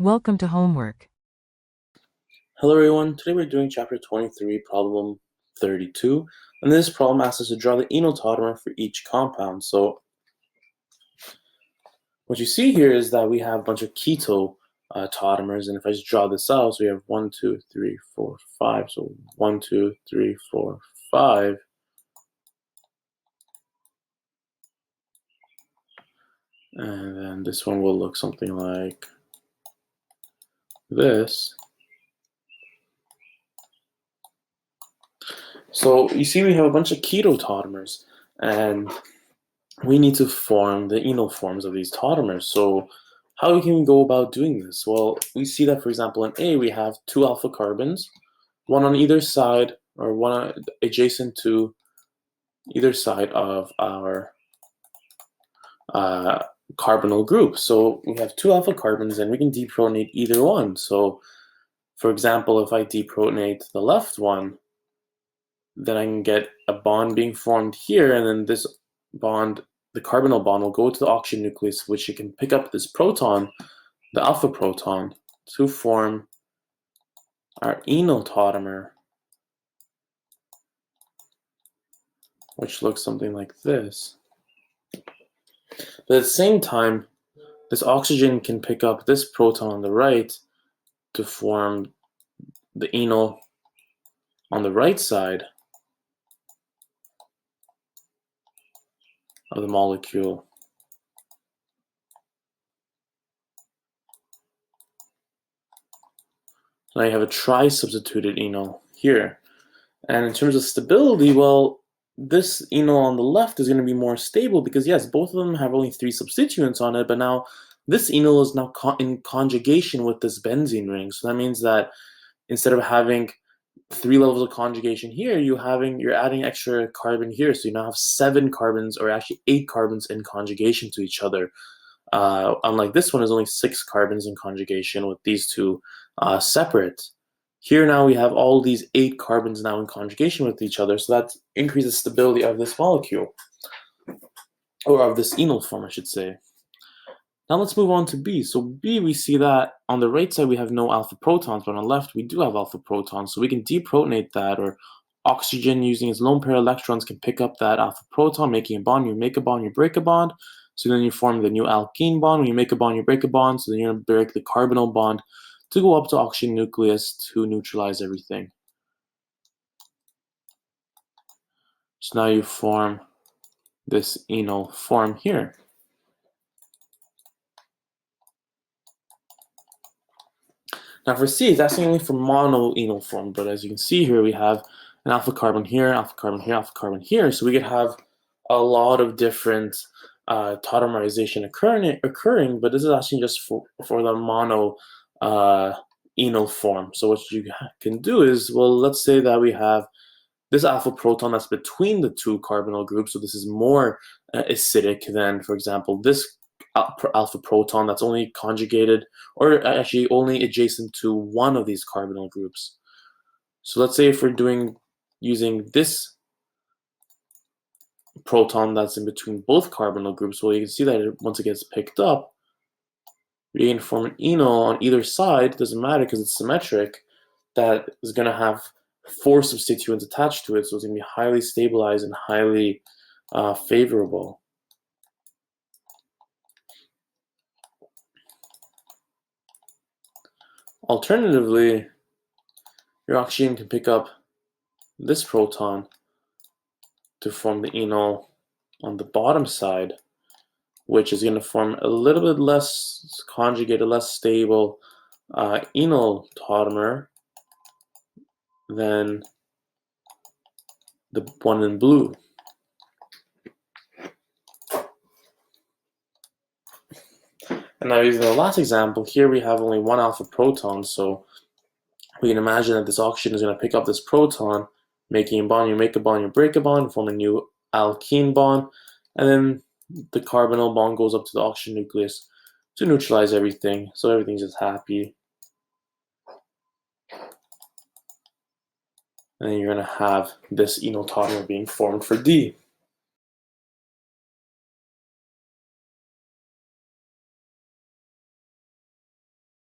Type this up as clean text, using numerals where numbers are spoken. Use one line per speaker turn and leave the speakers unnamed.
Welcome to homework.
Hello everyone, today we're doing chapter 23, problem 32, and this problem asks us to draw the enantiomer for each compound. So what you see here is that we have a bunch of keto tautomers, and if I just draw this out, so we have 1, 2, 3, 4, 5, so 1, 2, 3, 4, 5, and then this one will look something like this. So you see we have a bunch of keto tautomers, and we need to form the enol forms of these tautomers. So how can we go about doing this? Well, we see that, for example, in A, we have 2 alpha carbons, one on either side, or one adjacent to either side of our carbonyl group. So we have 2 alpha carbons, and we can deprotonate either one. So, for example, if I deprotonate the left one, then I can get a bond being formed here, and then this bond, the carbonyl bond, will go to the oxygen nucleus, which it can pick up this proton, the alpha proton, to form our enol tautomer, which looks something like this. But at the same time, this oxygen can pick up this proton on the right to form the enol on the right side of the molecule. Now you have a tri-substituted enol here. And in terms of stability, well, this enol on the left is going to be more stable because, yes, both of them have only 3 substituents on it, but now this enol is now in conjugation with this benzene ring. So that means that instead of having 3 levels of conjugation here, you're adding extra carbon here. So you now have 7 carbons, or actually 8 carbons in conjugation to each other. Unlike this one, is only 6 carbons in conjugation with these two separate. Here now we have all these 8 carbons now in conjugation with each other, so that increases stability of this molecule, or of this enol form, I should say. Now let's move on to B. So B, we see that on the right side we have no alpha protons, but on the left we do have alpha protons, so we can deprotonate that, or oxygen using its lone pair electrons can pick up that alpha proton, making a bond. You make a bond, you break a bond, so then you form the new alkene bond. When you make a bond, you break a bond, so then you're going to break the carbonyl bond to go up to oxygen nucleus to neutralize everything. So now you form this enol form here. Now for C, it's asking only for monoenol form, but as you can see here, we have an alpha carbon here, alpha carbon here, alpha carbon here, so we could have a lot of different tautomerization occurring, but this is asking just for the mono enol form. So what you can do is, well, let's say that we have this alpha proton that's between the 2 carbonyl groups, so this is more acidic than, for example, this alpha proton that's only conjugated, or actually only adjacent to one of these carbonyl groups. So let's say if we're using this proton that's in between both carbonyl groups, well, you can see that once it gets picked up, we can form an enol on either side. It doesn't matter because it's symmetric. That is going to have 4 substituents attached to it, so it's going to be highly stabilized and highly favorable. Alternatively, your oxygen can pick up this proton to form the enol on the bottom side, which is going to form a little bit less conjugated, less stable enol tautomer than the one in blue. And now using the last example, here we have only 1 alpha proton, so we can imagine that this oxygen is going to pick up this proton, making a bond. You make a bond, you break a bond, form a new alkene bond, and then the carbonyl bond goes up to the oxygen nucleus to neutralize everything, so everything's just happy. And then you're going to have this enol tautomer being formed for D.